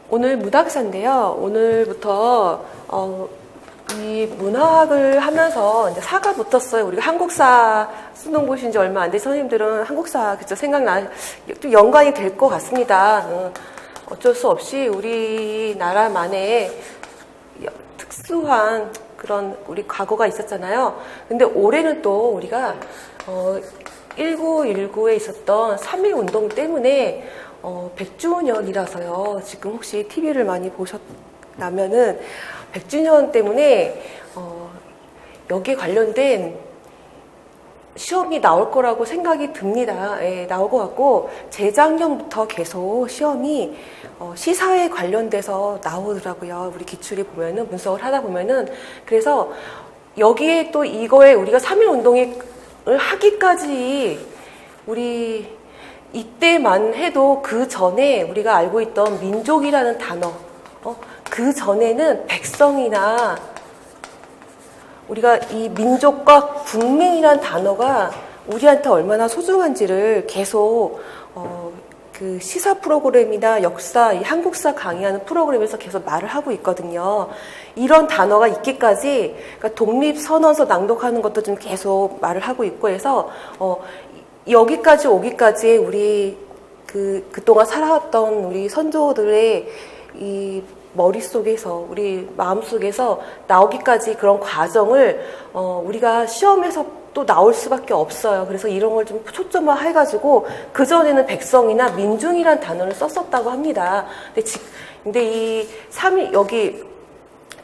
오늘 문학사인데요. 오늘부터 이 문학을 하면서 이제 사가 붙었어요. 우리가 한국사 수능 보신 지 얼마 안 된 선생님들은 한국사 그쵸 좀 연관이 될 것 같습니다. 어쩔 수 없이 우리나라만의 특수한 그런 우리 과거가 있었잖아요. 근데 올해는 또 우리가 1919에 있었던 3.1 운동 때문에 100주년이라서요. 지금 혹시 TV를 많이 보셨다면은 100주년 때문에 여기에 관련된 시험이 나올 거라고 생각이 듭니다. 예, 나올 것 같고 재작년부터 계속 시험이 시사에 관련돼서 나오더라고요. 우리 기출이 보면은 분석을 하다 보면은 그래서 여기에 또 이거에 우리가 3.1 운동을 하기까지 우리 이때만 해도 그 전에 우리가 알고 있던 민족이라는 단어, 그 전에는 백성이나 우리가 이 민족과 국민이라는 단어가 우리한테 얼마나 소중한지를 계속 그 시사 프로그램이나 역사, 이 한국사 강의하는 프로그램에서 계속 말을 하고 있거든요. 이런 단어가 있기까지 그러니까 독립선언서 낭독하는 것도 좀 계속 말을 하고 있고 해서 여기까지 오기까지 우리 그동안 살아왔던 우리 선조들의 이 머릿속에서 우리 마음속에서 나오기까지 그런 과정을 우리가 시험에서 또 나올 수밖에 없어요. 그래서 이런 걸 좀 초점화 해가지고 그전에는 백성이나 민중이란 단어를 썼었다고 합니다. 근데 이 여기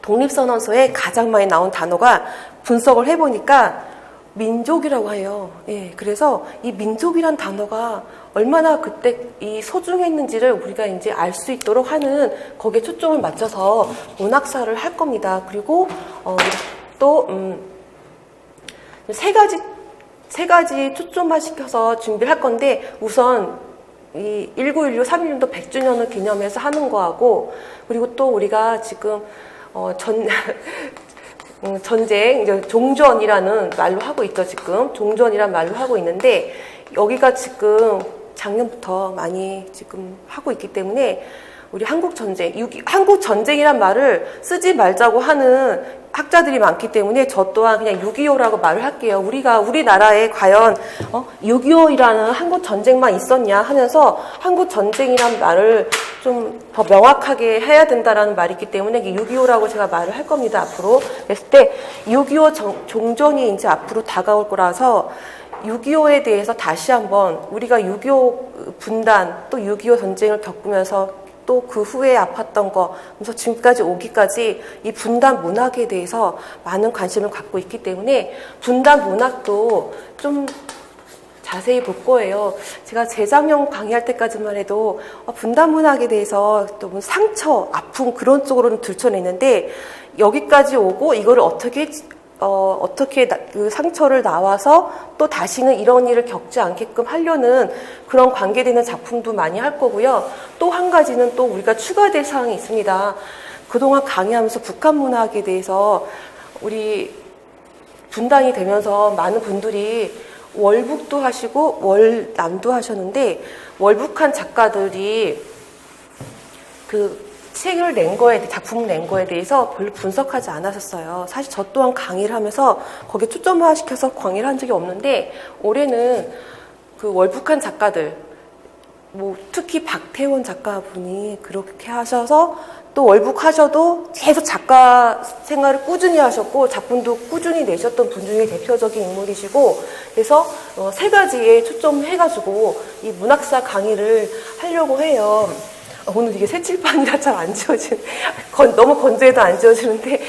독립선언서에 가장 많이 나온 단어가 분석을 해보니까 민족이라고 해요. 예, 그래서 이 민족이란 단어가 얼마나 그때 이 소중했는지를 우리가 이제 알 수 있도록 하는 거기에 초점을 맞춰서 문학사를 할 겁니다. 그리고 또 세 가지 초점화 시켜서 준비를 할 건데 우선 이 1916 3.1운동 100주년을 기념해서 하는 거하고 그리고 또 우리가 지금 전쟁, 이제 종전이라는 말로 하고 있죠, 지금. 종전이라는 말로 하고 있는데, 여기가 지금 작년부터 많이 지금 하고 있기 때문에, 우리 한국전쟁이란 말을 쓰지 말자고 하는 학자들이 많기 때문에 저 또한 그냥 6.25라고 말을 할게요. 우리나라에 과연 6.25이라는 한국전쟁만 있었냐 하면서 한국전쟁이란 말을 좀 더 명확하게 해야 된다라는 말이 있기 때문에 6.25라고 제가 말을 할 겁니다. 앞으로. 그랬을 때 6.25 종전이 이제 앞으로 다가올 거라서 6.25에 대해서 다시 한번 우리가 6.25 분단 또 6.25 전쟁을 겪으면서 또 그 후에 아팠던 거, 그래서 지금까지 오기까지 이 분단 문학에 대해서 많은 관심을 갖고 있기 때문에 분단 문학도 좀 자세히 볼 거예요. 제가 재작년 강의할 때까지만 해도 분단 문학에 대해서 또 상처, 아픔 그런 쪽으로는 들춰냈는데 여기까지 오고 이거를 어떻게 그 상처를 나와서 또 다시는 이런 일을 겪지 않게끔 하려는 그런 관계되는 작품도 많이 할 거고요. 또 한 가지는 또 우리가 추가될 사항이 있습니다. 그동안 강의하면서 북한 문학에 대해서 우리 분단이 되면서 많은 분들이 월북도 하시고 월남도 하셨는데 월북한 작가들이 책을 낸 거에 작품을 낸 거에 대해서 별로 분석하지 않았었어요. 사실 저 또한 강의를 하면서 거기에 초점화시켜서 강의를 한 적이 없는데 올해는 그 월북한 작가들 특히 박태원 작가분이 그렇게 하셔서 또 월북하셔도 계속 작가 생활을 꾸준히 하셨고 작품도 꾸준히 내셨던 분 중에 대표적인 인물이시고 그래서 세 가지에 초점해가지고 이 문학사 강의를 하려고 해요. 오늘 이게 새칠판이라 잘 안 지워지는, 너무 건조해도 안 지워지는데,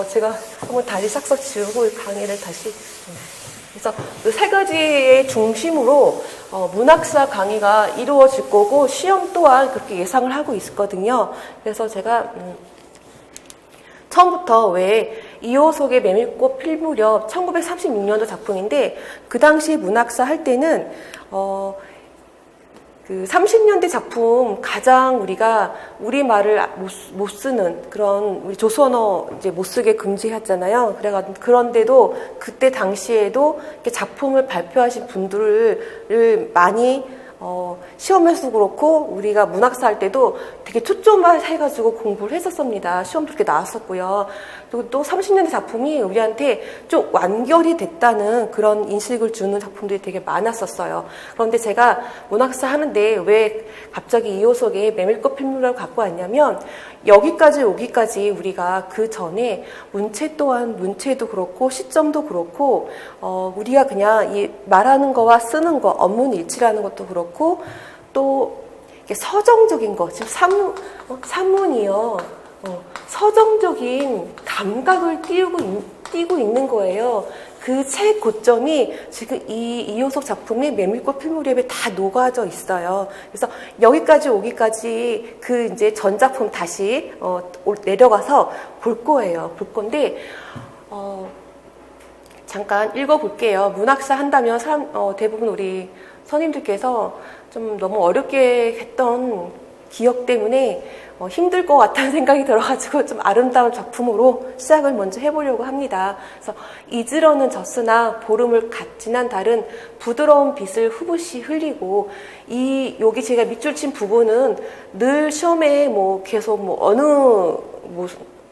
제가 한번 다시 싹싹 지우고 강의를 다시. 그래서 그 세 가지의 중심으로 문학사 강의가 이루어질 거고, 시험 또한 그렇게 예상을 하고 있거든요. 그래서 제가, 처음부터 왜 이호석의 메밀꽃 필 무렵 1936년도 작품인데, 그 당시 문학사 할 때는, 그 30년대 작품 가장 우리가 우리말을 못 쓰는 그런 우리 조선어 이제 못 쓰게 금지했잖아요. 그런데도 그때 당시에도 이렇게 작품을 발표하신 분들을 많이 시험에서도 그렇고 우리가 문학사 할 때도 되게 초점화해가지고 공부를 했었습니다. 시험도 그렇게 나왔었고요. 그리고 또 30년대 작품이 우리한테 좀 완결이 됐다는 그런 인식을 주는 작품들이 되게 많았었어요. 그런데 제가 문학사 하는데 왜 갑자기 이호석의 메밀꽃 필모를 갖고 왔냐면 여기까지 오기까지 우리가 그 전에 문체 또한 문체도 그렇고 시점도 그렇고 우리가 그냥 이 말하는 거와 쓰는 거 언문 일치라는 것도 그렇고 또 이렇게 서정적인 거 지금 산문이요 서정적인 감각을 띄고 있는 거예요. 그 책 고점이 지금 이 이호석 작품의 메밀꽃 필모리에 다 녹아져 있어요. 그래서 여기까지 오기까지 그 이제 전 작품 다시 내려가서 볼 거예요. 볼 건데 잠깐 읽어볼게요. 문학사 한다면 대부분 우리 선임들께서 좀 너무 어렵게 했던 기억 때문에 힘들 것 같다는 생각이 들어가지고 좀 아름다운 작품으로 시작을 먼저 해보려고 합니다. 그래서 이즈러는 졌으나 보름을 갓 지난 달은 부드러운 빛을 흐붓이 흘리고 여기 제가 밑줄 친 부분은 늘 시험에 계속 어느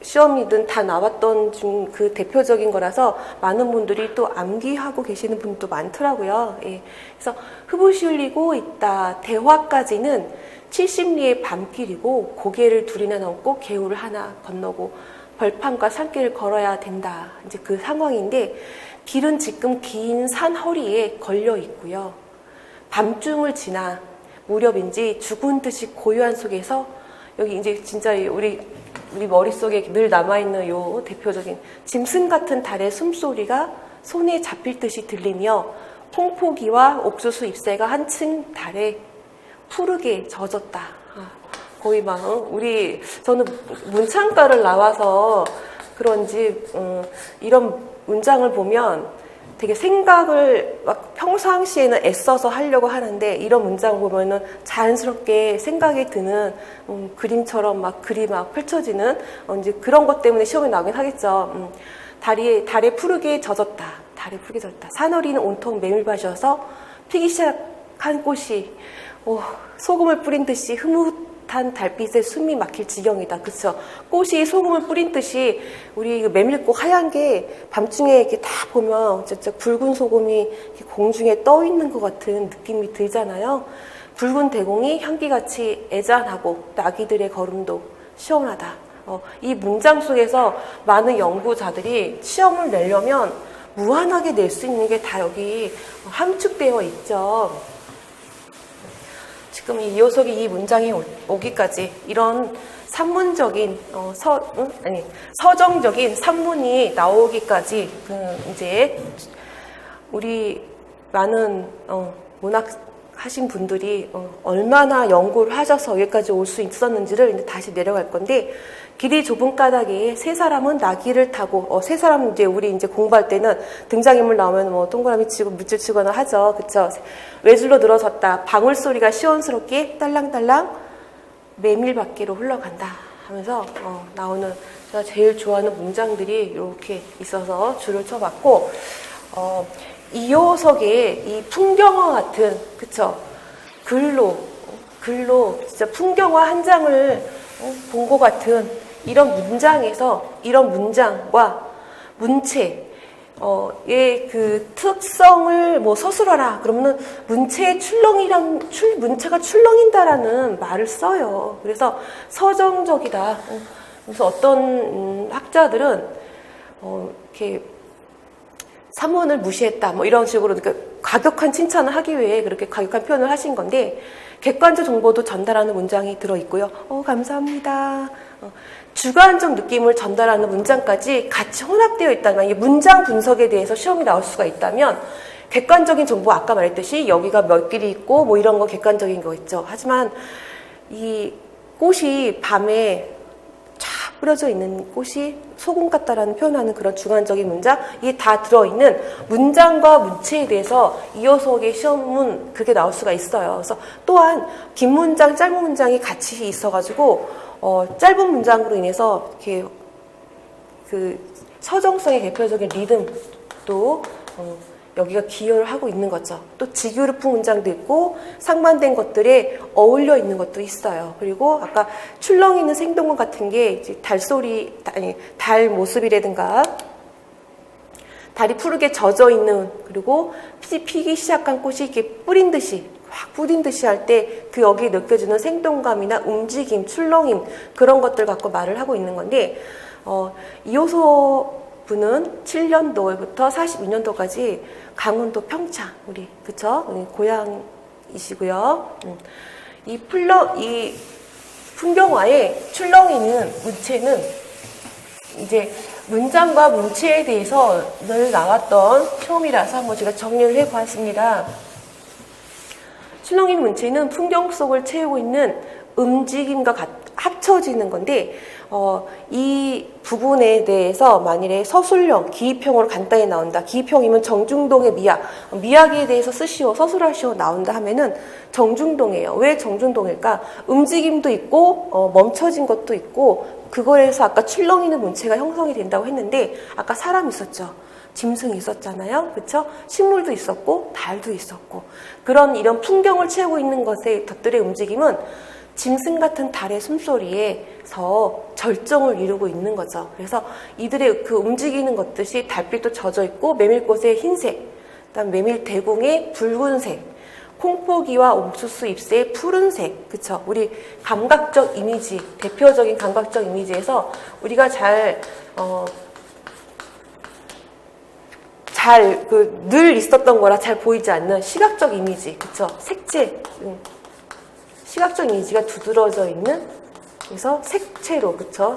시험이든 다 나왔던 중 그 대표적인 거라서 많은 분들이 또 암기하고 계시는 분도 많더라고요. 예. 그래서 흐붓이 흘리고 있다. 대화까지는 70리의 밤길이고 고개를 둘이나 넘고 개울을 하나 건너고 벌판과 산길을 걸어야 된다. 이제 그 상황인데 길은 지금 긴 산 허리에 걸려 있고요. 밤중을 지나 무렵인지 죽은 듯이 고요한 속에서 여기 이제 진짜 우리 머릿속에 늘 남아있는 요 대표적인 짐승 같은 달의 숨소리가 손에 잡힐 듯이 들리며 홍포기와 옥수수 잎새가 한층 달에 푸르게 젖었다. 거의 저는 문창과를 나와서 그런지 이런 문장을 보면 되게 생각을 막 평상시에는 애써서 하려고 하는데 이런 문장을 보면은 자연스럽게 생각이 드는 그림처럼 글이 펼쳐지는 이제 그런 것 때문에 시험에 나오긴 하겠죠. 달에 푸르게 젖었다. 달에 푸르게 젖었다. 산허리는 온통 메밀밭이어서 피기 시작한 꽃이 소금을 뿌린 듯이 흐뭇한 달빛에 숨이 막힐 지경이다. 그쵸? 꽃이 소금을 뿌린 듯이 우리 메밀꽃 하얀 게 밤중에 이렇게 다 보면 진짜 붉은 소금이 공중에 떠 있는 것 같은 느낌이 들잖아요. 붉은 대공이 향기같이 애잔하고 나귀들의 걸음도 시원하다. 이 문장 속에서 많은 연구자들이 시험을 내려면 무한하게 낼 수 있는 게 다 여기 함축되어 있죠. 지금 이호석이 이 문장이 오기까지 이런 산문적인 서정적인 산문이 나오기까지 이제 우리 많은 문학 하신 분들이 얼마나 연구를 하셔서 여기까지 올 수 있었는지를 이제 다시 내려갈 건데 길이 좁은 까닭에 세 사람은 나귀를 타고 세 사람 이제 우리 이제 공부할 때는 등장인물 나오면 동그라미 치고 밑줄 치거나 하죠. 그쵸? 외줄로 늘어섰다. 방울 소리가 시원스럽게 딸랑딸랑 메밀밭기로 흘러간다 하면서 나오는 제가 제일 좋아하는 문장들이 이렇게 있어서 줄을 쳐봤고 이호석의 이 풍경화 같은 그쵸? 글로 진짜 풍경화 한 장을 본 것 같은 이런 문장과 문체의 그 특성을 서술하라 그러면은 문체가 출렁인다라는 말을 써요. 그래서 서정적이다. 그래서 어떤 학자들은 이렇게 산문을 무시했다 이런 식으로 그러니까 과격한 칭찬을 하기 위해 그렇게 과격한 표현을 하신 건데 객관적 정보도 전달하는 문장이 들어있고요. 감사합니다. 주관적 느낌을 전달하는 문장까지 같이 혼합되어 있다면 이 문장 분석에 대해서 시험이 나올 수가 있다면 객관적인 정보 아까 말했듯이 여기가 몇 길이 있고 이런 거 객관적인 거 있죠. 하지만 이 꽃이 밤에 쫙 뿌려져 있는 꽃이 소금 같다라는 표현하는 그런 주관적인 문장 이게 다 들어있는 문장과 문체에 대해서 이호석의 시험은 그렇게 나올 수가 있어요. 그래서 또한 긴 문장, 짧은 문장이 같이 있어가지고 짧은 문장으로 인해서 이렇게 그 서정성의 대표적인 리듬도 여기가 기여를 하고 있는 거죠. 또 직유류품 문장도 있고 상반된 것들에 어울려 있는 것도 있어요. 그리고 아까 출렁이 있는 생동감 같은 게 이제 달소리, 아니 달 모습이라든가 달이 푸르게 젖어 있는, 그리고 피기 시작한 꽃이 이렇게 뿌린 듯이 확 뿌린 듯이 할 때 그 여기에 느껴지는 생동감이나 움직임, 출렁임 그런 것들 갖고 말을 하고 있는 건데 이호소 분은 7년도부터 42년도까지 강원도 평창 우리 그쵸? 우리 고향이시고요. 이 풍경화의 출렁이는 문체는 이제 문장과 문체에 대해서 늘 나왔던 시험이라서 한번 제가 정리를 해보았습니다. 출렁이는 문체는 풍경 속을 채우고 있는 움직임과 합쳐지는 건데 이 부분에 대해서 만일에 서술형, 기입형으로 간단히 나온다. 기입형이면 정중동의 미학에 대해서 쓰시오, 서술하시오 나온다 하면은 정중동이에요. 왜 정중동일까? 움직임도 있고 멈춰진 것도 있고 그거에서 아까 출렁이는 문체가 형성이 된다고 했는데 아까 사람 있었죠. 짐승이 있었잖아요. 그렇죠? 식물도 있었고 달도 있었고 그런 이런 풍경을 채우고 있는 것들의 움직임은 짐승 같은 달의 숨소리에서 절정을 이루고 있는 거죠. 그래서 이들의 그 움직이는 것들이 달빛도 젖어 있고 메밀꽃의 흰색, 그다음 메밀 대궁의 붉은색, 콩포기와 옥수수 잎새의 푸른색, 그쵸? 우리 감각적 이미지, 대표적인 감각적 이미지에서 우리가 늘 있었던 거라 잘 보이지 않는 시각적 이미지, 그쵸? 색채, 시각적 이미지가 두드러져 있는, 그래서 색채로, 그쵸?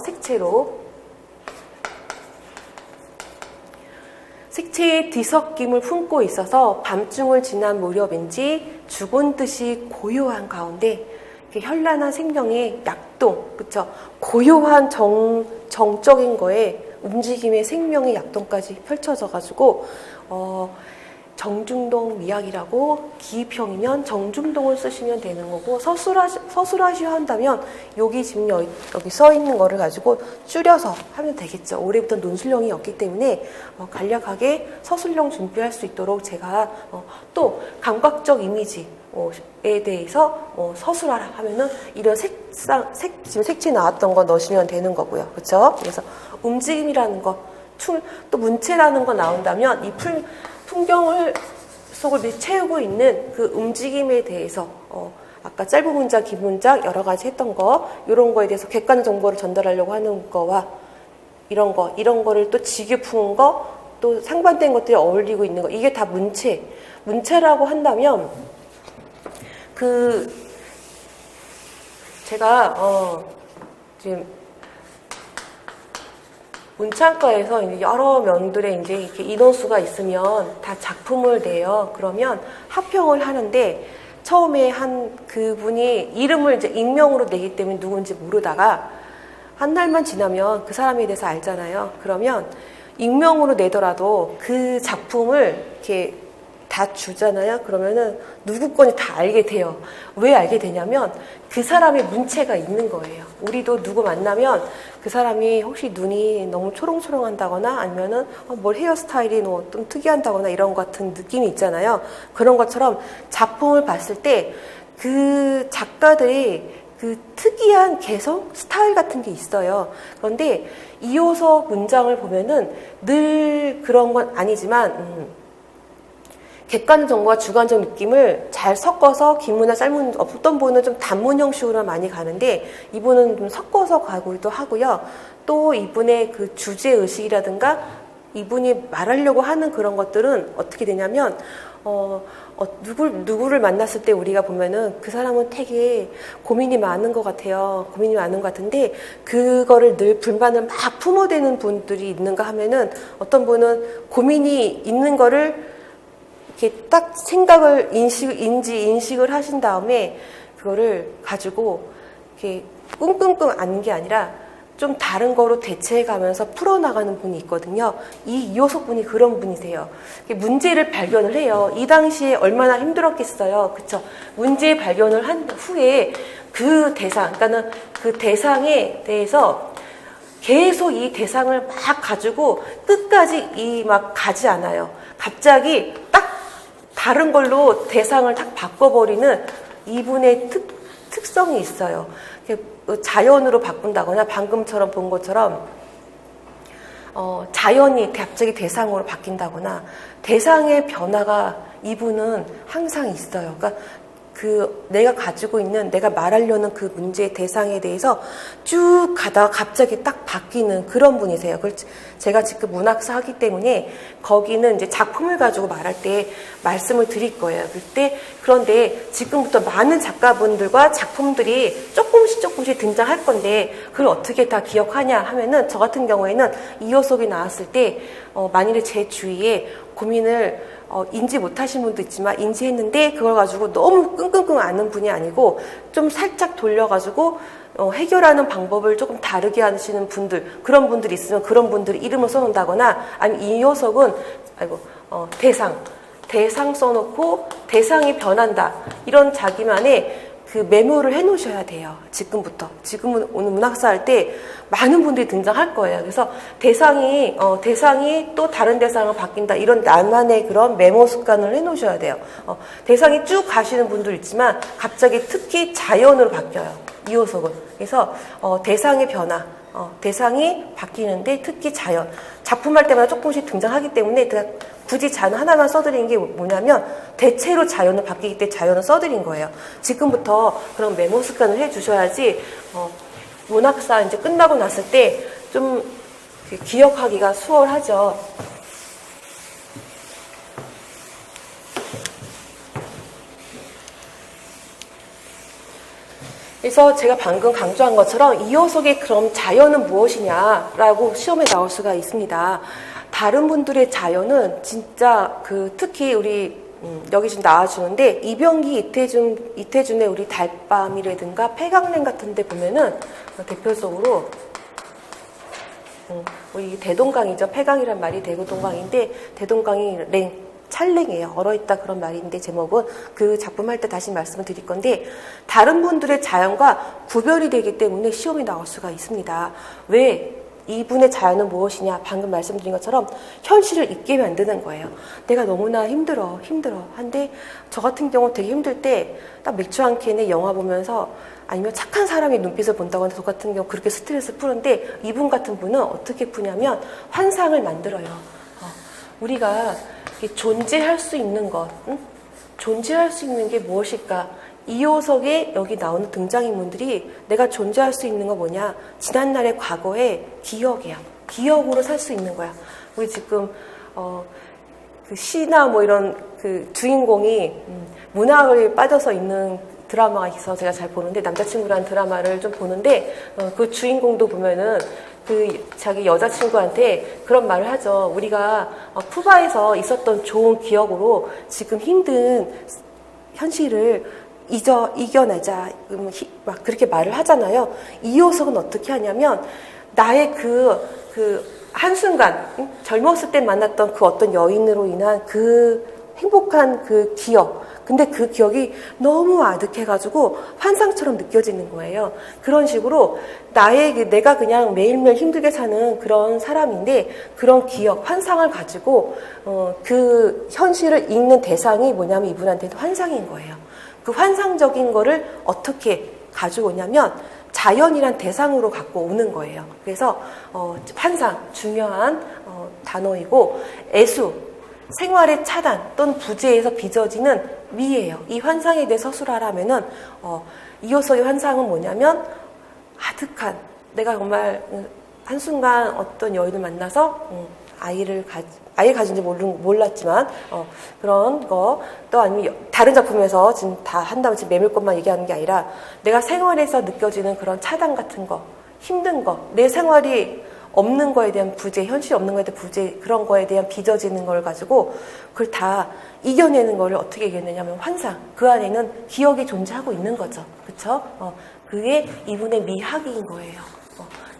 색채의 뒤섞임을 품고 있어서 밤중을 지난 무렵인지 죽은 듯이 고요한 가운데 현란한 생명의 약동, 그쵸? 고요한 정적인 거에 움직임의 생명의 약동까지 펼쳐져가지고 정중동 미학이라고 기입형이면 정중동을 쓰시면 되는 거고 서술하시려 한다면 여기 지금 여기 써 있는 거를 가지고 줄여서 하면 되겠죠. 올해부터 논술형이 없기 때문에 간략하게 서술형 준비할 수 있도록 제가 또 감각적 이미지에 대해서 서술하라 하면은 이런 지금 색채 나왔던 거 넣으시면 되는 거고요. 그렇죠? 그래서 움직임이라는 거, 또 문체라는 거 나온다면 이 풍경을 속을 채우고 있는 그 움직임에 대해서 아까 짧은 문장, 긴 문장 여러 가지 했던 거 이런 거에 대해서 객관 정보를 전달하려고 하는 거와 이런 거를 또 직유 푸는 거, 또 상반된 것들이 어울리고 있는 거, 이게 다 문체라고 한다면 제가 지금 문창과에서 이제 여러 명들의 이제 이렇게 인원수가 있으면 다 작품을 내요. 그러면 합평을 하는데 처음에 한 그분이 이름을 이제 익명으로 내기 때문에 누군지 모르다가 한 달만 지나면 그 사람에 대해서 알잖아요. 그러면 익명으로 내더라도 그 작품을 이렇게 다 주잖아요. 그러면은 누구 건지 다 알게 돼요. 왜 알게 되냐면 그 사람의 문체가 있는 거예요. 우리도 누구 만나면 그 사람이 혹시 눈이 너무 초롱초롱한다거나 아니면은 뭘 헤어스타일이 좀 특이한다거나 이런 것 같은 느낌이 있잖아요. 그런 것처럼 작품을 봤을 때 그 작가들이 그 특이한 개성, 스타일 같은 게 있어요. 그런데 이호서 문장을 보면은 늘 그런 건 아니지만 객관적 정보와 주관적 느낌을 잘 섞어서 긴문이나 짧은, 어떤 분은 좀 단문 형식으로 많이 가는데 이분은 좀 섞어서 가기도 하고요. 또 이분의 그 주제 의식이라든가 이분이 말하려고 하는 그런 것들은 어떻게 되냐면 누구를 만났을 때 우리가 보면은 그 사람은 되게 고민이 많은 것 같아요. 고민이 많은 것 같은데 그거를 늘 불만을 막 품어대는 분들이 있는가 하면은 어떤 분은 고민이 있는 거를 이렇게 딱 생각을 인식을 하신 다음에 그거를 가지고 이렇게 끙끙끙 앓는 게 아니라 좀 다른 거로 대체해 가면서 풀어나가는 분이 있거든요. 이호석 분이 그런 분이세요. 문제를 발견을 해요. 이 당시에 얼마나 힘들었겠어요. 그쵸? 문제 발견을 한 후에 그 대상, 그러니까는 그 대상에 대해서 계속 이 대상을 막 가지고 끝까지 막 가지 않아요. 갑자기 딱 다른 걸로 대상을 딱 바꿔버리는 이분의 특성이 있어요. 자연으로 바꾼다거나 방금처럼 본 것처럼 자연이 갑자기 대상으로 바뀐다거나 대상의 변화가 이분은 항상 있어요. 그러니까 내가 가지고 있는 내가 말하려는 그 문제의 대상에 대해서 쭉 가다가 갑자기 딱 바뀌는 그런 분이세요. 그걸 제가 지금 문학사 하기 때문에 거기는 이제 작품을 가지고 말할 때 말씀을 드릴 거예요. 그런데 지금부터 많은 작가분들과 작품들이 조금씩 등장할 건데 그걸 어떻게 다 기억하냐 하면은 저 같은 경우에는 이효석이 나왔을 때 만일에 제 주위에 고민을 인지 못하신 분도 있지만 인지했는데 그걸 가지고 너무 끙끙끙 앓는 분이 아니고 좀 살짝 돌려가지고 해결하는 방법을 조금 다르게 하시는 분들, 그런 분들이 있으면 그런 분들이 이름을 써놓는다거나 아니면 이효석은 대상 써놓고 대상이 변한다 대상이 자기만의 그 메모를 해놓으셔야 돼요. 지금은 오늘 문학사 할 때 많은 분들이 등장할 거예요. 그래서 대상이 또 다른 대상으로 바뀐다. 이런 나만의 그런 메모 습관을 해놓으셔야 돼요. 대상이 쭉 가시는 분도 있지만 갑자기 특히 자연으로 바뀌어요. 이효석은. 그래서 대상의 변화, 대상이 바뀌는데 특히 자연. 작품할 때마다 조금씩 등장하기 때문에 굳이 자연 하나만 써드린 게 뭐냐면 대체로 자연은 바뀌기 때문에 자연을 써드린 거예요. 지금부터 그런 메모 습관을 해주셔야지 문학사 이제 끝나고 났을 때 좀 기억하기가 수월하죠. 그래서 제가 방금 강조한 것처럼 이효석의 그럼 자연은 무엇이냐라고 시험에 나올 수가 있습니다. 다른 분들의 자연은 진짜 특히 우리 여기 지금 나와주는데 이병기, 이태준의 우리 달밤이라든가 폐강냉 같은 데 보면은 대표적으로 우리 대동강이죠. 폐강이란 말이 대동강인데 대동강이 찰랭이에요. 얼어있다 그런 말인데 제목은 그 작품 할 때 다시 말씀을 드릴 건데 다른 분들의 자연과 구별이 되기 때문에 시험이 나올 수가 있습니다. 왜? 이분의 자연은 무엇이냐? 방금 말씀드린 것처럼 현실을 잊게 만드는 거예요. 내가 너무나 힘들어. 한데 저 같은 경우 되게 힘들 때 딱 맥주 한 캔에 영화 보면서 아니면 착한 사람의 눈빛을 본다고 하는데 저 같은 경우 그렇게 스트레스 푸는데 이분 같은 분은 어떻게 푸냐면 환상을 만들어요. 우리가 존재할 수 있는 것, 존재할 수 있는 게 무엇일까? 이효석의 여기 나오는 등장인물들이 내가 존재할 수 있는 거 뭐냐? 지난날의 과거의 기억이야. 기억으로 살 수 있는 거야. 우리 지금 그 시나 뭐 이런 그 주인공이 문학에 빠져서 있는 드라마가 있어서 제가 잘 보는데 남자친구라는 드라마를 좀 보는데 그 주인공도 보면은 그 자기 여자친구한테 그런 말을 하죠. 우리가 푸바에서 있었던 좋은 기억으로 지금 힘든 현실을 이겨내자. 막 그렇게 말을 하잖아요. 이효석은 어떻게 하냐면 나의 그 한순간 젊었을 때 만났던 그 어떤 여인으로 인한 그 행복한 그 기억, 근데 그 기억이 너무 아득해가지고 환상처럼 느껴지는 거예요. 그런 식으로 내가 그냥 매일매일 힘들게 사는 그런 사람인데 그런 기억, 환상을 가지고 그 현실을 읽는 대상이 뭐냐면 이분한테는 환상인 거예요. 그 환상적인 거를 어떻게 가져오냐면 자연이란 대상으로 갖고 오는 거예요. 그래서 환상, 중요한 단어이고 애수, 생활의 차단 또는 부재에서 빚어지는 미예요. 이 환상에 대해 서술하라면은 이효석의 환상은 뭐냐면 아득한, 내가 정말 한순간 어떤 여인을 만나서 아이를 가진지 몰랐지만 그런 거, 또 아니면 다른 작품에서 지금 다 한다면 지금 매물것만 얘기하는 게 아니라 내가 생활에서 느껴지는 그런 차단 같은 거, 힘든 거, 내 생활이 없는 거에 대한 부재, 현실이 없는 거에 대한 부재, 그런 거에 대한 빚어지는 걸 가지고 그걸 다 이겨내는 거를 어떻게 이겨내냐면 환상, 그 안에는 기억이 존재하고 있는 거죠. 그쵸? 그게 이분의 미학인 거예요.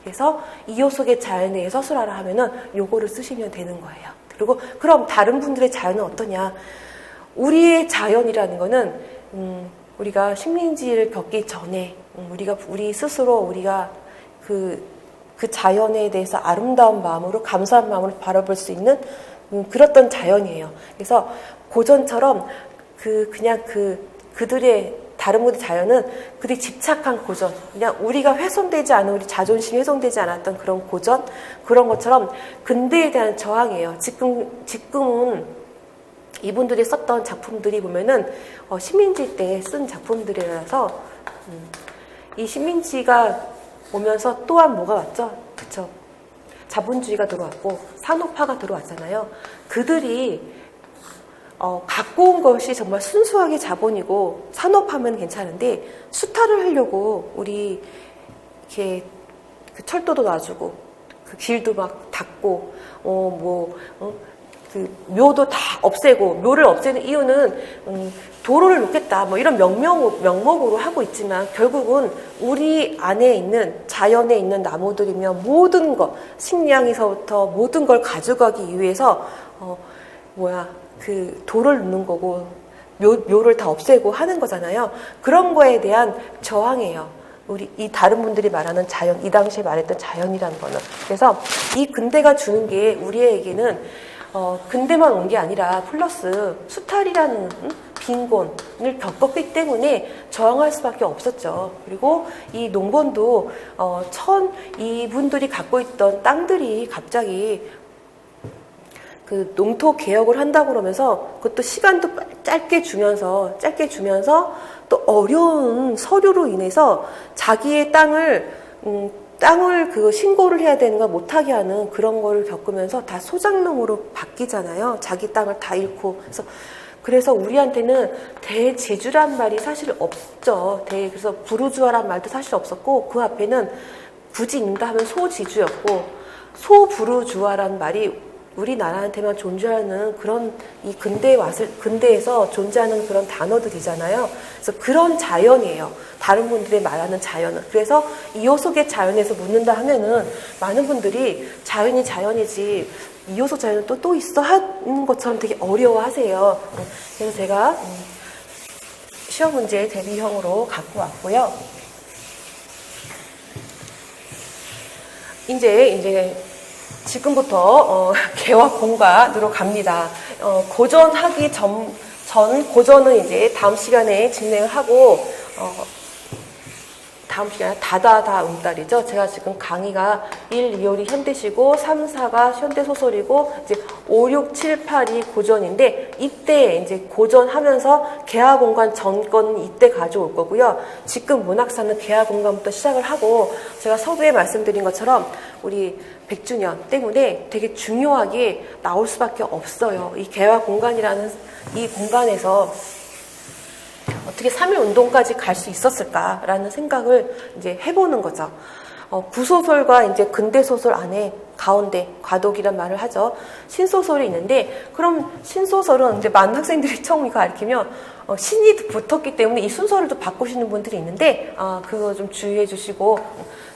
그래서 이효석의 자연에 대해 서술하라 하면은 요거를 쓰시면 되는 거예요. 그리고 그럼 다른 분들의 자연은 어떠냐? 우리의 자연이라는 거는 우리가 식민지를 겪기 전에 우리 스스로 우리가 그 자연에 대해서 아름다운 마음으로 감사한 마음으로 바라볼 수 있는 그랬던 자연이에요. 그래서 고전처럼 그냥 그들의 다른 분의 자연은 그들이 집착한 고전, 그냥 우리가 훼손되지 않은, 우리 자존심이 훼손되지 않았던 그런 고전, 그런 것처럼 근대에 대한 저항이에요. 지금은 이분들이 썼던 작품들이 보면은 식민지 때 쓴 작품들이라서 이 식민지가 오면서 또한 뭐가 왔죠? 그쵸? 자본주의가 들어왔고 산업화가 들어왔잖아요. 그들이 갖고 온 것이 정말 순수하게 자본이고 산업화면 괜찮은데 수탈을 하려고 우리 이렇게 그 철도도 놔주고 그 길도 막 닫고 그 묘도 다 없애고, 묘를 없애는 이유는 도로를 놓겠다 뭐 이런 명목으로 하고 있지만 결국은 우리 안에 있는 자연에 있는 나무들이면 모든 것, 식량에서부터 모든 걸 가져가기 위해서 그 돌을 놓는 거고 묘를 다 없애고 하는 거잖아요. 그런 거에 대한 저항이에요. 우리 이 다른 분들이 말하는 자연, 이 당시에 말했던 자연이라는 거는. 그래서 이 근대가 주는 게 우리에게는 근대만 온 게 아니라 플러스 수탈이라는 빈곤을 겪었기 때문에 저항할 수밖에 없었죠. 그리고 이 농건도 이분들이 갖고 있던 땅들이 갑자기 그 농토 개혁을 한다고 그러면서 그것도 시간도 짧게 주면서 또 어려운 서류로 인해서 자기의 땅을 그 신고를 해야 되는 걸 못하게 하는 그런 거를 겪으면서 다 소장농으로 바뀌잖아요. 자기 땅을 다 잃고. 그래서 우리한테는 대제주란 말이 사실 없죠. 그래서 부르주아란 말도 사실 없었고, 그 앞에는 굳이 읽는다 하면 소지주였고, 소부르주아란 말이 우리나라한테만 존재하는 그런 이 근대에서 존재하는 그런 단어들이잖아요. 그래서 그런 자연이에요. 다른 분들이 말하는 자연은. 그래서 이호석의 자연에서 묻는다 하면은 많은 분들이 자연이 자연이지 이호석 자연은 또 있어 하는 것처럼 되게 어려워하세요. 그래서 제가 시험 문제 대비형으로 갖고 왔고요. 이제 지금부터 개와 공간으로 갑니다. 고전하기 전 고전은 이제 다음 시간에 진행을 하고 다음 시간에 다다다 음달이죠. 제가 지금 강의가 1, 2월이 현대시고 3, 4가 현대소설이고 이제 5, 6, 7, 8이 고전인데 이때 이제 고전하면서 개화공간 전권 이때 가져올 거고요. 지금 문학사는 개화공간부터 시작을 하고 제가 서두에 말씀드린 것처럼 우리 100주년 때문에 되게 중요하게 나올 수밖에 없어요. 이 개화공간이라는 이 공간에서 어떻게 3.1운동까지 갈 수 있었을까라는 생각을 이제 해보는 거죠. 구소설과 이제 근대소설 안에 가운데 과도기란 말을 하죠. 신소설이 있는데, 그럼 신소설은 이제 많은 학생들이 처음 이거 가르치면 신이 붙었기 때문에 이 순서를 또 바꾸시는 분들이 있는데, 그거 좀 주의해 주시고,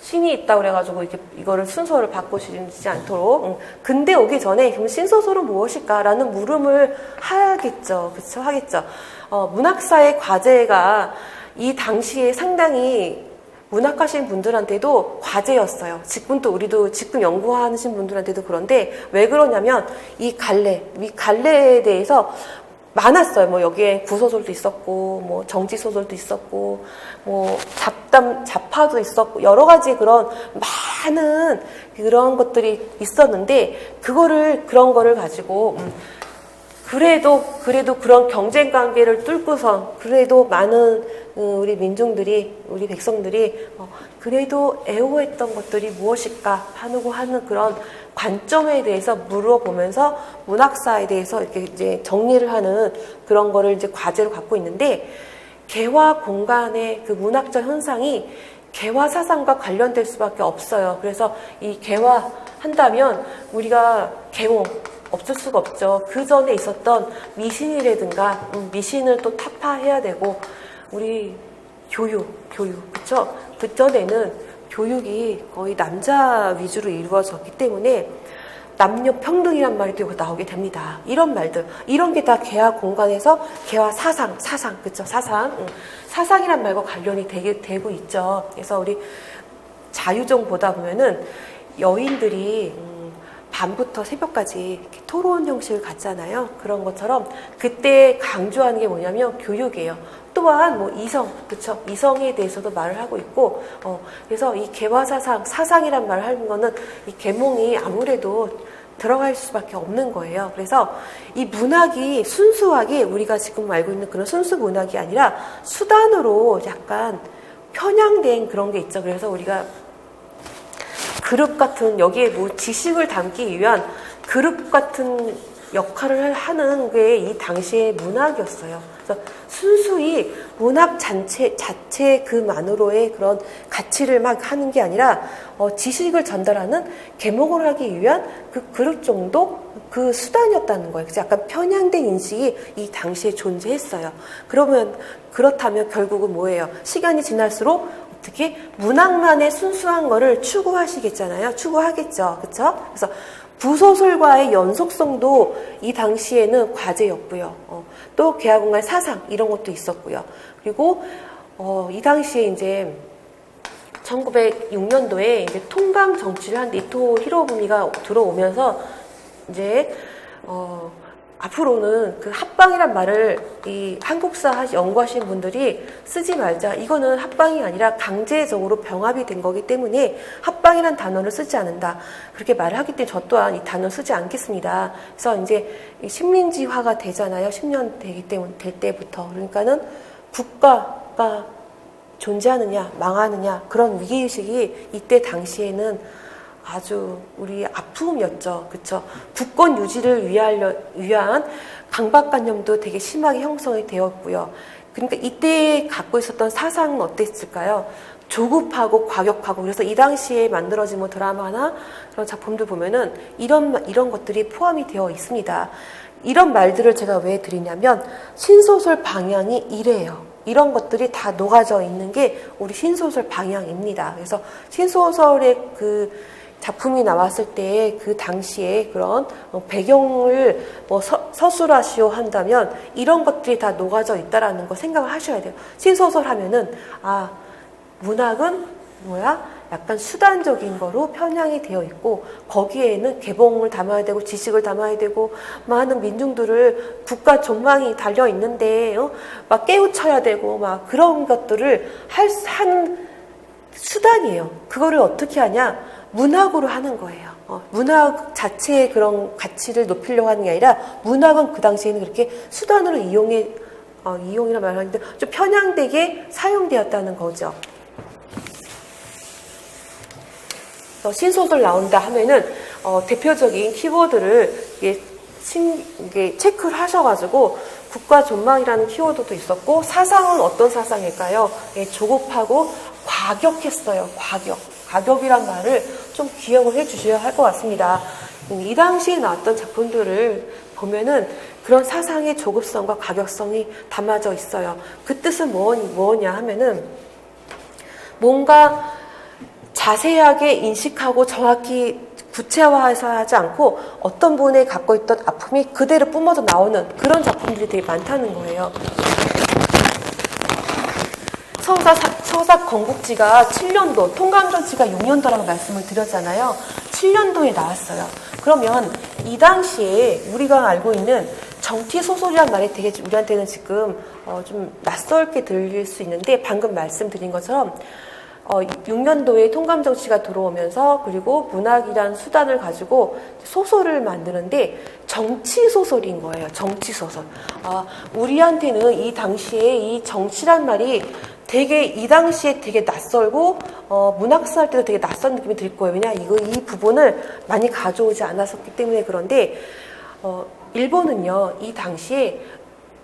신이 있다 그래가지고 이거를 순서를 바꾸시지 않도록. 근대 오기 전에 그럼 신소설은 무엇일까라는 물음을 하겠죠. 그렇죠? 하겠죠. 문학사의 과제가 이 당시에 상당히 문학하신 분들한테도 과제였어요. 우리도 직분 연구하신 분들한테도 그런데 왜 그러냐면 이 갈래에 대해서 많았어요. 뭐 여기에 구소설도 있었고, 뭐 정치소설도 있었고, 뭐 잡화도 있었고, 여러 가지 그런 많은 그런 것들이 있었는데, 그런 거를 가지고, 그래도 그런 경쟁 관계를 뚫고선, 그래도 많은 우리 민중들이, 우리 백성들이, 그래도 애호했던 것들이 무엇일까 하는 그런 관점에 대해서 물어보면서 문학사에 대해서 이렇게 이제 정리를 하는 그런 거를 이제 과제로 갖고 있는데, 개화 공간의 그 문학적 현상이 개화 사상과 관련될 수밖에 없어요. 그래서 이 개화 한다면 우리가 개몽 없을 수가 없죠. 그 전에 있었던 미신이라든가 미신을 또 타파해야 되고, 우리 교육 그쵸? 그 전에는 교육이 거의 남자 위주로 이루어졌기 때문에 남녀 평등이란 말이 또 나오게 됩니다. 이런 말들, 이런 게 다 개화 공간에서 개화 사상, 그쵸? 사상이란 말과 관련이 되고 있죠. 그래서 우리 자유종 보다 보면은 여인들이 밤부터 새벽까지 이렇게 토론 형식을 갖잖아요. 그런 것처럼 그때 강조하는 게 뭐냐면 교육이에요. 또한 뭐 이성, 그쵸? 이성에 대해서도 말을 하고 있고, 그래서 이 개화사상, 사상이란 말을 하는 거는 이 계몽이 아무래도 들어갈 수밖에 없는 거예요. 그래서 이 문학이 순수하게 우리가 지금 알고 있는 그런 순수 문학이 아니라 수단으로 약간 편향된 그런 게 있죠. 그래서 우리가 그룹 같은, 여기에 뭐 지식을 담기 위한 그룹 같은 역할을 하는 게 이 당시의 문학이었어요. 그래서 순수히 문학 자체 그만으로의 그런 가치를 막 하는 게 아니라 지식을 전달하는 계몽을 하기 위한 그 그룹 정도 그 수단이었다는 거예요. 그래서 약간 편향된 인식이 이 당시에 존재했어요. 그렇다면 결국은 뭐예요? 시간이 지날수록 어떻게 문학만의 순수한 거를 추구하시겠잖아요. 추구하겠죠. 그렇죠? 그래서 부소설과의 연속성도 이 당시에는 과제였고요. 또 개화군과의 사상 이런 것도 있었고요. 그리고 이 당시에 이제 1906년도에 이제 통강 정치를 한 이토 히로부미가 들어오면서 이제 앞으로는 그 합방이란 말을 이 한국사 연구하시는 분들이 쓰지 말자. 이거는 합방이 아니라 강제적으로 병합이 된 거기 때문에 합방이란 단어를 쓰지 않는다. 그렇게 말을 하기 때문에 저 또한 이 단어를 쓰지 않겠습니다. 그래서 이제 식민지화가 되잖아요. 10년 될 때부터. 그러니까는 국가가 존재하느냐, 망하느냐, 그런 위기의식이 이때 당시에는 아주 우리 아픔이었죠. 그쵸? 국권 유지를 위한 강박관념도 되게 심하게 형성이 되었고요. 그러니까 이때 갖고 있었던 사상은 어땠을까요? 조급하고 과격하고, 그래서 이 당시에 만들어진 뭐 드라마나 그런 작품들 보면은 이런 것들이 포함이 되어 있습니다. 이런 말들을 제가 왜 드리냐면 신소설 방향이 이래요. 이런 것들이 다 녹아져 있는 게 우리 신소설 방향입니다. 그래서 신소설의 그 작품이 나왔을 때 그 당시에 그런 배경을 뭐 서술하시오 한다면 이런 것들이 다 녹아져 있다라는 거 생각을 하셔야 돼요. 신소설 하면은 문학은 뭐야? 약간 수단적인 거로 편향이 되어 있고 거기에는 개봉을 담아야 되고 지식을 담아야 되고 많은 민중들을 국가 전망이 달려 있는데 막 깨우쳐야 되고 막 그런 것들을 한 수단이에요. 그거를 어떻게 하냐? 문학으로 하는 거예요. 문학 자체의 그런 가치를 높이려고 하는 게 아니라 문학은 그 당시에는 그렇게 수단으로 이용이라 말하는데 좀 편향되게 사용되었다는 거죠. 신소설 나온다 하면은 대표적인 키워드를 이게 체크를 하셔가지고 국가 전망이라는 키워드도 있었고 사상은 어떤 사상일까요? 조급하고 과격했어요. 과격이란 말을 좀 기억을 해주셔야 할 것 같습니다. 이 당시에 나왔던 작품들을 보면은 그런 사상의 조급성과 과격성이 담아져 있어요. 그 뜻은 뭐냐 하면은 뭔가 자세하게 인식하고 정확히 구체화해서 하지 않고 어떤 분이 갖고 있던 아픔이 그대로 뿜어져 나오는 그런 작품들이 되게 많다는 거예요. 서사 건국지가 7년도, 통강정치가 6년도라고 말씀을 드렸잖아요. 7년도에 나왔어요. 그러면 이 당시에 우리가 알고 있는 정치소설이란 말이 되게 우리한테는 지금 좀 낯설게 들릴 수 있는데 방금 말씀드린 것처럼 6년도에 통감정치가 들어오면서 그리고 문학이란 수단을 가지고 소설을 만드는데 정치소설인 거예요. 정치소설. 우리한테는 이 당시에 이 정치란 말이 되게 이 당시에 되게 낯설고 문학사 할 때도 되게 낯선 느낌이 들 거예요. 왜냐 이 부분을 많이 가져오지 않았었기 때문에. 그런데 일본은요 이 당시에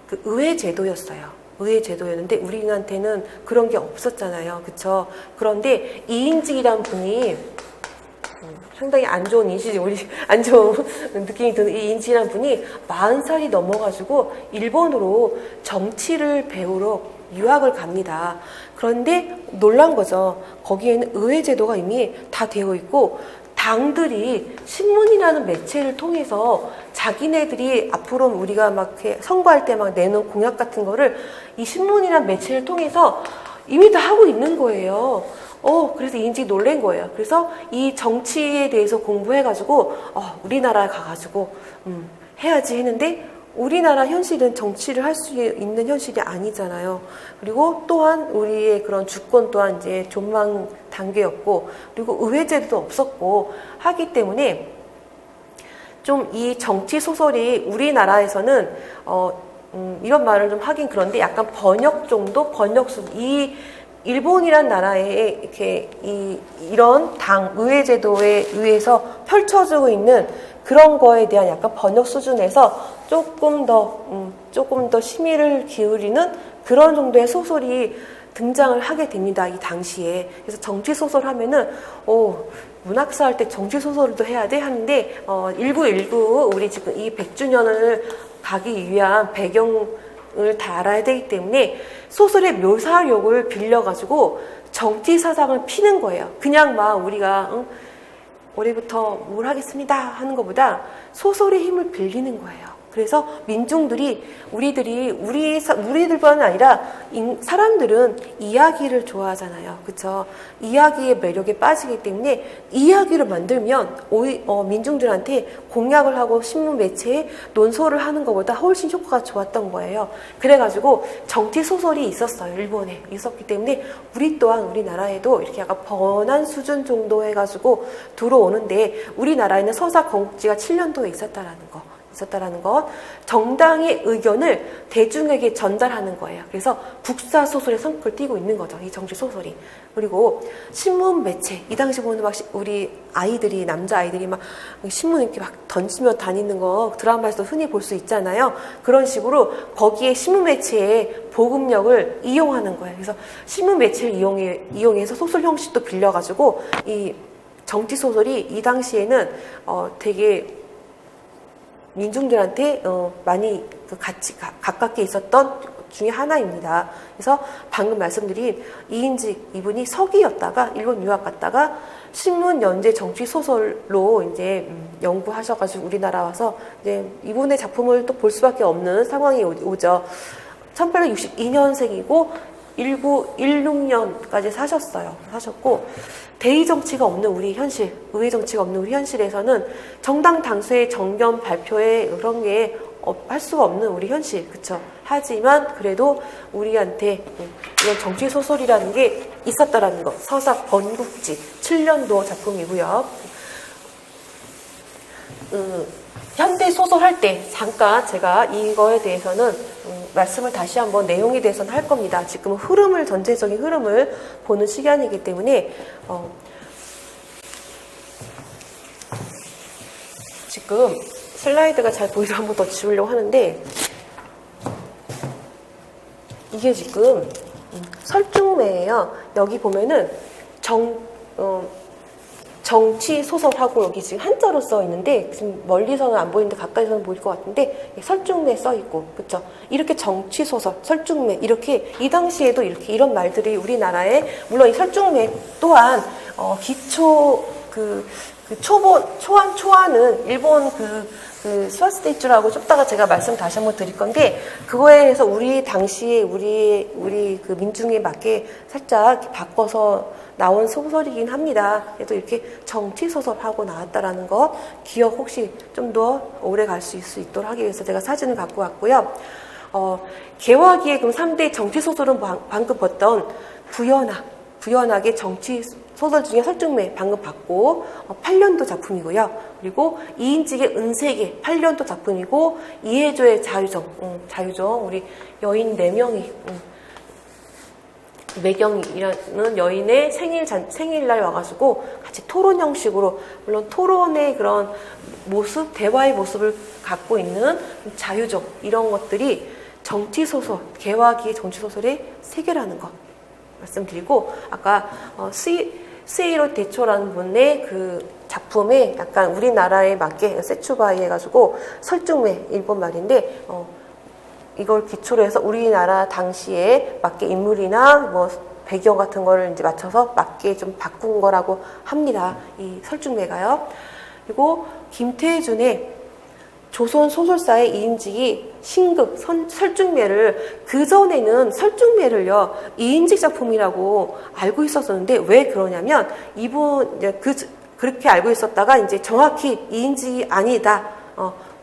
그 의회 제도였어요. 의회 제도였는데 우리한테는 그런 게 없었잖아요. 그쵸? 그런데 이인직이라는 분이 상당히 안 좋은 안 좋은 느낌이 드는 이 인직이라는 분이 40살이 넘어가지고 일본으로 정치를 배우러 유학을 갑니다. 그런데 놀란 거죠. 거기에는 의회 제도가 이미 다 되어 있고 당들이 신문이라는 매체를 통해서 자기네들이 앞으로 우리가 막 선거할 때 막 내는 공약 같은 거를 이 신문이라는 매체를 통해서 이미 다 하고 있는 거예요. 그래서 이인직이 놀란 거예요. 그래서 이 정치에 대해서 공부해가지고 우리나라에 가가지고 해야지 했는데 우리나라 현실은 정치를 할 수 있는 현실이 아니잖아요. 그리고 또한 우리의 그런 주권 또한 이제 존망 단계였고, 그리고 의회제도도 없었고 하기 때문에 좀 이 정치 소설이 우리나라에서는 이런 말을 좀 하긴 그런데 약간 번역 정도, 이 일본이란 나라에 이렇게 이런 당 의회제도에 의해서 펼쳐지고 있는 그런 거에 대한 약간 번역 수준에서 조금 더 심의를 기울이는 그런 정도의 소설이 등장을 하게 됩니다. 이 당시에. 그래서 정치 소설 하면은 문학사 할 때 정치 소설도 해야 돼 하는데 일부 우리 지금 이 100주년을 가기 위한 배경을 다 알아야 되기 때문에 소설의 묘사력을 빌려가지고 정치 사상을 피는 거예요. 그냥 막 우리가 올해부터 뭘 하겠습니다 하는 것보다 소설의 힘을 빌리는 거예요. 그래서 민중들이 우리들뿐만 아니라 사람들은 이야기를 좋아하잖아요. 그렇죠? 이야기의 매력에 빠지기 때문에 이야기를 만들면 민중들한테 공약을 하고 신문 매체에 논소를 하는 것보다 훨씬 효과가 좋았던 거예요. 그래가지고 정치 소설이 있었어요. 일본에 있었기 때문에 우리 또한 우리나라에도 이렇게 약간 번안 수준 정도 해가지고 들어오는데 우리나라에는 서사 건국지가 7년도에 있었다라는 거. 정당의 의견을 대중에게 전달하는 거예요. 그래서 국사 소설의 성격을 띠고 있는 거죠. 이 정치 소설이. 그리고 신문 매체, 이 당시 보는 막 우리 아이들이, 남자 아이들이 막 신문 이렇게 막 던지며 다니는 거 드라마에서 흔히 볼 수 있잖아요. 그런 식으로 거기에 신문 매체의 보급력을 이용하는 거예요. 그래서 신문 매체를 이용해서 소설 형식도 빌려가지고 이 정치 소설이 이 당시에는 되게 민중들한테 많이 가깝게 있었던 중에 하나입니다. 그래서 방금 말씀드린 이인직 이분이 서기였다가 일본 유학 갔다가 신문 연재 정치 소설로 이제 연구하셔가지고 우리나라 와서 이제 이분의 작품을 또 볼 수밖에 없는 상황이 오죠. 1862년생이고 1916년까지 사셨고 대의 정치가 없는 우리 현실, 의회 정치가 없는 우리 현실에서는 정당 당수의 정견 발표에 그런 게 할 수가 없는 우리 현실, 그쵸? 하지만 그래도 우리한테 이런 정치 소설이라는 게 있었다라는 거. 서사 건국지 7년도 작품이고요. 현대 소설 할 때 잠깐 제가 이거에 대해서는 말씀을 다시 한번 내용에 대해서는 할 겁니다. 지금은 전체적인 흐름을 보는 시간이기 때문에 지금 슬라이드가 잘 보이서 한 번 더 지우려고 하는데 이게 지금 설중매예요. 여기 보면은 정치 소설하고 여기 지금 한자로 써 있는데 지금 멀리서는 안 보이는데 가까이서는 보일 것 같은데 설중매 써 있고 그렇죠? 이렇게 정치 소설, 설중매 이렇게 이 당시에도 이렇게 이런 말들이 우리나라에 물론 이 설중매 또한 기초 초안은 일본 스와스데이츠라고 좀 이따가 제가 말씀 다시 한번 드릴 건데 그거에 해서 우리 당시에 우리 그 민중에 맞게 살짝 바꿔서 나온 소설이긴 합니다. 그래도 이렇게 정치 소설하고 나왔다라는 거 기억 혹시 좀 더 오래 갈 수 있도록 하기 위해서 제가 사진을 갖고 왔고요. 개화기의 그럼 3대 정치 소설은 방금 봤던 부연하게 정치 소설 중에 설중매 방금 봤고 8년도 작품이고요. 그리고 이인직의 은세계 8년도 작품이고 이해조의 자유정 우리 여인 4명이 매경이라는 여인의 생일날 와가지고 같이 토론 형식으로 물론 토론의 그런 모습, 대화의 모습을 갖고 있는 자유정 이런 것들이 정치소설, 개화기의 정치소설의 세계라는 것 말씀드리고 아까 스에이로 대초라는 분의 그 작품에 약간 우리나라에 맞게 세추바이 해가지고 설중매 일본 말인데 이걸 기초로 해서 우리나라 당시에 맞게 인물이나 뭐 배경 같은 거를 이제 맞춰서 맞게 좀 바꾼 거라고 합니다. 이 설중매가요. 그리고 김태준의 조선 소설사의 이인직이 신극, 설중매를 그전에는 설중매를요 2인직 작품이라고 알고 있었었는데 왜 그러냐면 이분 그렇게 알고 있었다가 이제 정확히 2인직이 아니다.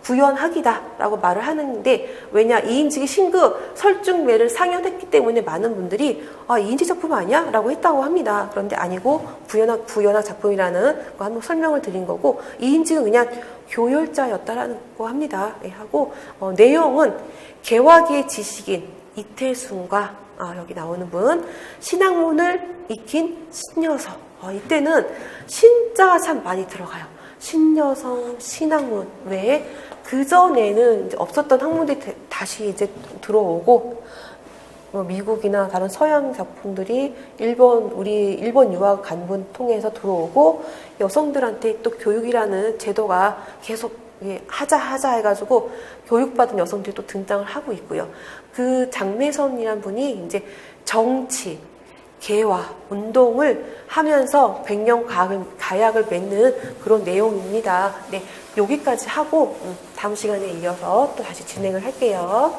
구연학이다라고 말을 하는데 왜냐 2인직이 신극 설중매를 상연했기 때문에 많은 분들이 2인직 작품 아니야? 라고 했다고 합니다. 그런데 아니고 구연학 작품이라는 거 한번 설명을 드린 거고 2인직은 그냥 교열자였다라고 합니다. 네, 하고 내용은 개화기의 지식인 이태순과 여기 나오는 분 신학문을 익힌 신여성 이때는 신자가 참 많이 들어가요. 신여성, 신학문 외에 그전에는 이제 없었던 학문들이 다시 이제 들어오고 미국이나 다른 서양 작품들이 우리 일본 유학 간 분 통해서 들어오고 여성들한테 또 교육이라는 제도가 계속 하자 해가지고 교육받은 여성들이 또 등장을 하고 있고요. 그 장매선이라는 분이 이제 정치, 개화, 운동을 하면서 백년 가약을 맺는 그런 내용입니다. 네, 여기까지 하고 다음 시간에 이어서 또 다시 진행을 할게요.